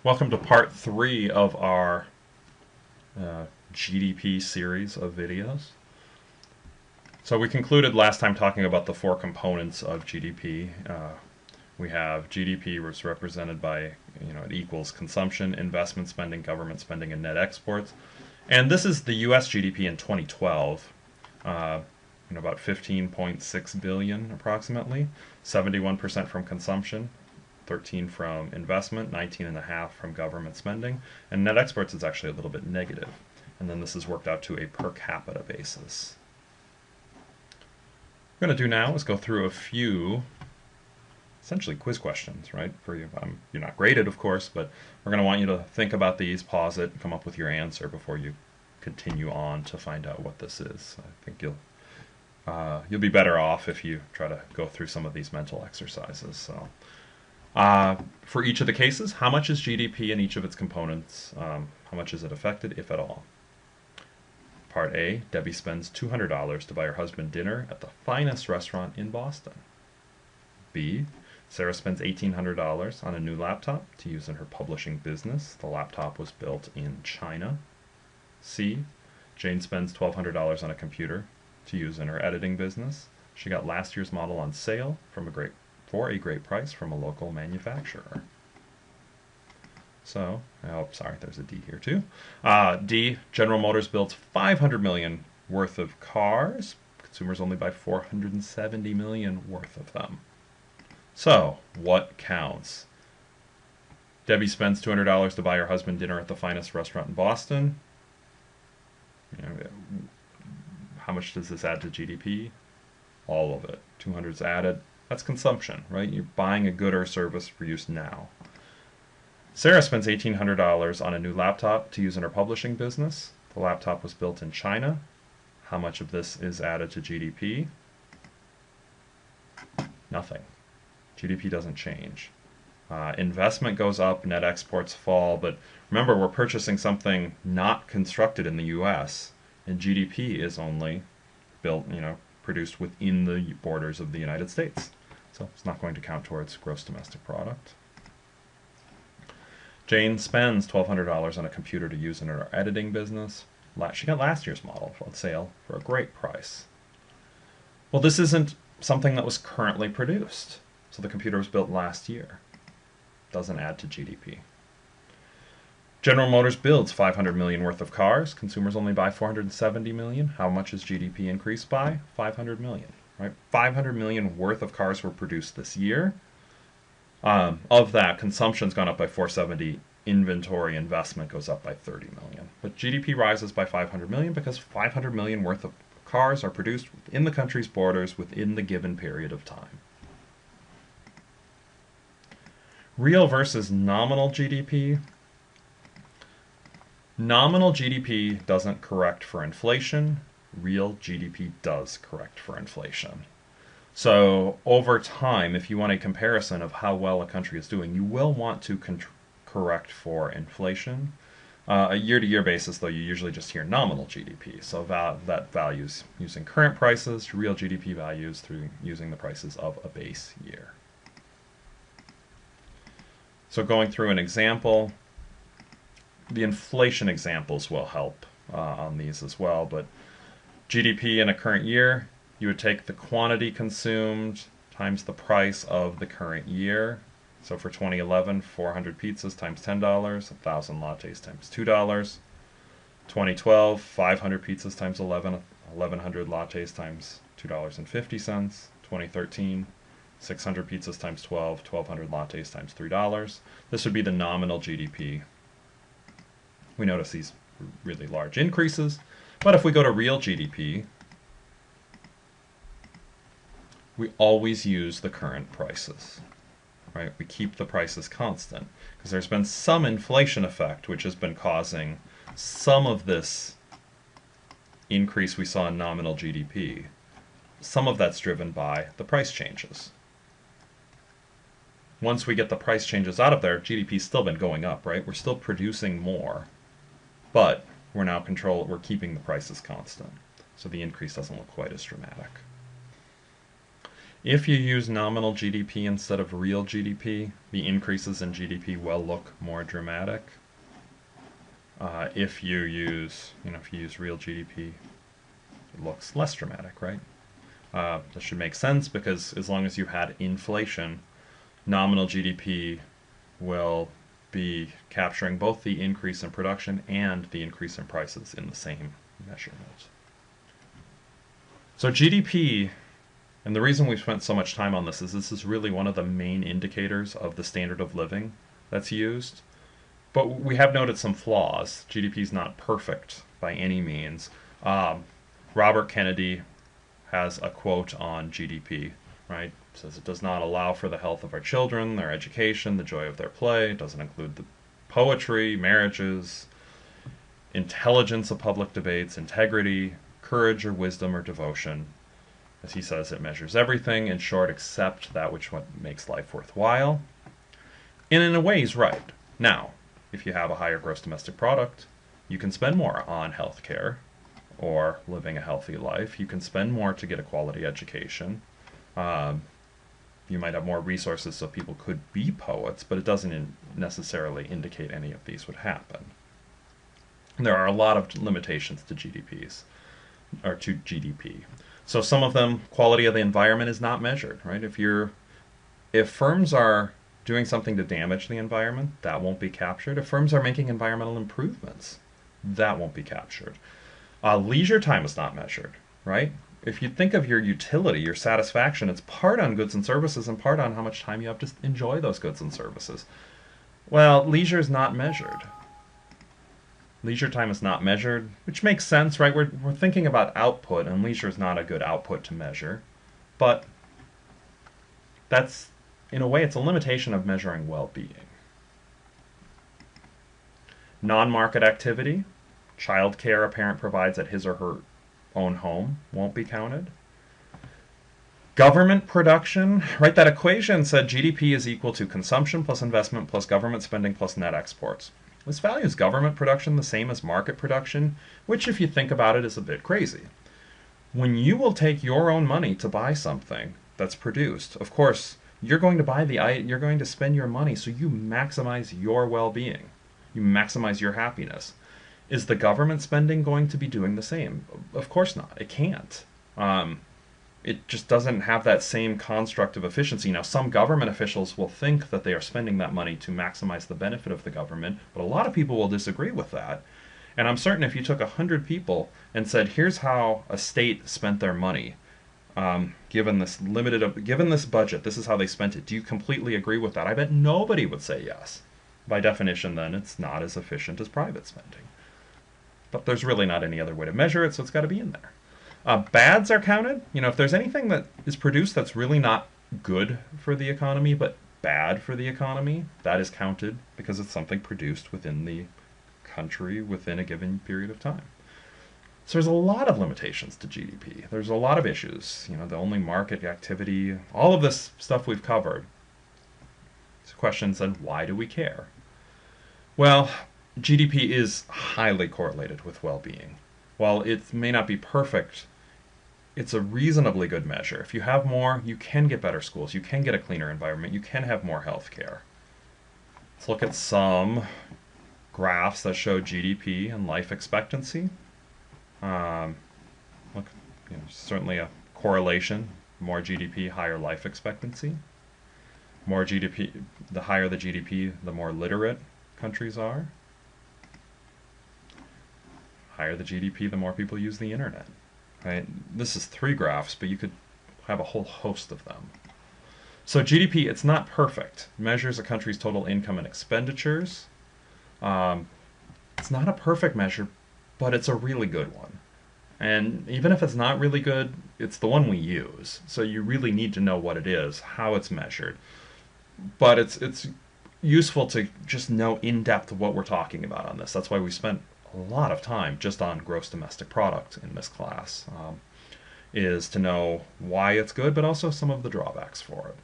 Welcome to part 3 of our GDP series of videos. So we concluded last time talking about the 4 components of GDP. We have GDP was represented by, it equals consumption, investment spending, government spending, and net exports. And this is the US GDP in 2012. About 15.6 billion approximately, 71% from consumption, 13 from investment, 19.5 from government spending, and net exports is actually a little bit negative. And then this is worked out to a per capita basis. What we're going to do now is go through a few essentially quiz questions, right? For you, you're not graded, of course, but we're going to want you to think about these, pause it, come up with your answer before you continue on to find out what this is. I think you'll be better off if you try to go through some of these mental exercises. So. For each of the cases, how much is GDP in each of its components? How much is it affected, if at all? Part A, Debbie spends $200 to buy her husband dinner at the finest restaurant in Boston. B, Sarah spends $1,800 on a new laptop to use in her publishing business. The laptop was built in China. C, Jane spends $1,200 on a computer to use in her editing business. She got last year's model on sale for a great price from a local manufacturer. So, there's a D here too. D, General Motors builds 500 million worth of cars. Consumers only buy 470 million worth of them. So, what counts? Debbie spends $200 to buy her husband dinner at the finest restaurant in Boston. How much does this add to GDP? All of it. 200 is added. That's consumption, right? You're buying a good or service for use now. Sarah spends $1,800 on a new laptop to use in her publishing business. The laptop was built in China. How much of this is added to GDP? Nothing. GDP doesn't change. Investment goes up, net exports fall, but remember, we're purchasing something not constructed in the US, and GDP is only built, produced within the borders of the United States. So it's not going to count towards gross domestic product. Jane spends $1,200 on a computer to use in her editing business. She got last year's model on sale for a great price. Well, this isn't something that was currently produced. So the computer was built last year. Doesn't add to GDP. General Motors builds 500 million worth of cars. Consumers only buy 470 million. How much is GDP increased by? 500 million. Right? 500 million worth of cars were produced this year. Of that, consumption's gone up by 470. Inventory investment goes up by 30 million. But GDP rises by 500 million because 500 million worth of cars are produced within the country's borders within the given period of time. Real versus nominal GDP. Nominal GDP doesn't correct for inflation. Real GDP does correct for inflation. So over time, if you want a comparison of how well a country is doing, you will want to correct for inflation. A year-to-year basis, though, you usually just hear nominal GDP. So that values using current prices, real GDP values through using the prices of a base year. So going through an example, the inflation examples will help on these as well, but GDP in a current year, you would take the quantity consumed times the price of the current year. So for 2011, 400 pizzas times $10, 1,000 lattes times $2. 2012, 500 pizzas times 1,100 lattes times $2.50. 2013, 600 pizzas times 12, 1,200 lattes times $3. This would be the nominal GDP. We notice these really large increases, but if we go to real GDP, we always use the current prices, right? We keep the prices constant because there's been some inflation effect which has been causing some of this increase we saw in nominal GDP. Some of that's driven by the price changes. Once we get the price changes out of there, GDP's still been going up, right? We're still producing more, but we're keeping the prices constant. So the increase doesn't look quite as dramatic. If you use nominal GDP instead of real GDP, the increases in GDP will look more dramatic. If you use real GDP, it looks less dramatic, right? That should make sense because as long as you had inflation, nominal GDP will be capturing both the increase in production and the increase in prices in the same measurement. So GDP, and the reason we've spent so much time on this is really one of the main indicators of the standard of living that's used. But we have noted some flaws. GDP is not perfect by any means. Robert Kennedy has a quote on GDP, right? It says it does not allow for the health of our children, their education, the joy of their play. It doesn't include the poetry, marriages, intelligence of public debates, integrity, courage or wisdom or devotion. As he says, it measures everything, in short, except that which makes life worthwhile. And in a way, he's right. Now, if you have a higher gross domestic product, you can spend more on health care or living a healthy life. You can spend more to get a quality education. You might have more resources so people could be poets, but it doesn't necessarily indicate any of these would happen. There are a lot of limitations to GDPs, or to GDP. So some of them, quality of the environment is not measured, right? If firms are doing something to damage the environment, that won't be captured. If firms are making environmental improvements, that won't be captured. Leisure time is not measured, right? If you think of your utility, your satisfaction, it's part on goods and services and part on how much time you have to enjoy those goods and services. Well, leisure is not measured. Leisure time is not measured, which makes sense, right? We're thinking about output, and leisure is not a good output to measure. But that's, in a way, it's a limitation of measuring well-being. Non-market activity, childcare a parent provides at his or her own home, won't be counted. Government production, right? That equation said GDP is equal to consumption plus investment plus government spending plus net exports. This values government production the same as market production, which, if you think about it, is a bit crazy. When you will take your own money to buy something that's produced, of course, you're going to spend your money so you maximize your well-being. You maximize your happiness. Is the government spending going to be doing the same? Of course not. It can't. It just doesn't have that same construct of efficiency. Now, some government officials will think that they are spending that money to maximize the benefit of the government, but a lot of people will disagree with that. And I'm certain if you took 100 people and said, here's how a state spent their money, given this budget, this is how they spent it. Do you completely agree with that? I bet nobody would say yes. By definition, then, it's not as efficient as private spending. But there's really not any other way to measure it, so it's got to be in there. Bads are counted. If there's anything that is produced that's really not good for the economy, but bad for the economy, that is counted because it's something produced within the country within a given period of time. So there's a lot of limitations to GDP. There's a lot of issues. The only market activity, all of this stuff we've covered. So questions then, why do we care? Well, GDP is highly correlated with well-being. While it may not be perfect, it's a reasonably good measure. If you have more, you can get better schools, you can get a cleaner environment, you can have more health care. Let's look at some graphs that show GDP and life expectancy. Certainly a correlation. More GDP, higher life expectancy. More GDP, the higher the GDP, the more literate countries are. Higher the GDP, the more people use the internet. Right? This is 3 graphs, but you could have a whole host of them. So GDP, it's not perfect. It measures a country's total income and expenditures. It's not a perfect measure, but it's a really good one. And even if it's not really good, it's the one we use. So you really need to know what it is, how it's measured. But it's useful to just know in depth what we're talking about on this. That's why we spent a lot of time just on gross domestic product in this class, is to know why it's good, but also some of the drawbacks for it.